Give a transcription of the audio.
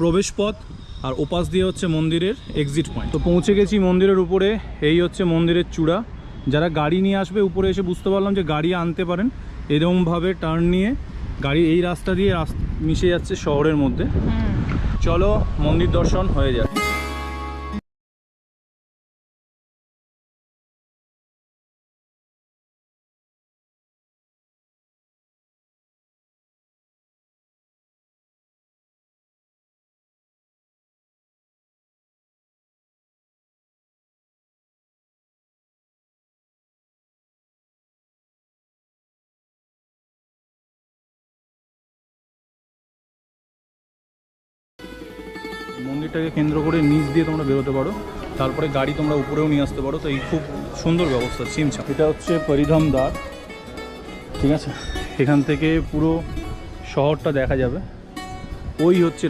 প্রবেশ পথ, আর ওপাশ দিয়ে হচ্ছে মন্দিরের এক্সিট পয়েন্ট। তো পৌঁছে গেছি মন্দিরের উপরে। এই হচ্ছে মন্দিরের চূড়া। যারা গাড়ি নিয়ে আসবে উপরে এসে বুঝতে পারলাম যে গাড়ি আনতে পারেন, এরকমভাবে টার্ন নিয়ে গাড়ি এই রাস্তা দিয়ে মিশে যাচ্ছে শহরের মধ্যে। চলো মন্দির দর্শন হয়ে যায়। মন্দিরটাকে কেন্দ্র করে নিচ দিয়ে তোমরা বেরোতে পারো, তারপরে গাড়ি তোমরা উপরেও নিয়ে আসতে পারো। তো এই খুব সুন্দর ব্যবস্থা ছিমছাম। এটা হচ্ছে পরিধাম দ্বার, ঠিক আছে। এখান থেকে পুরো শহরটা দেখা যাবে। ওই হচ্ছে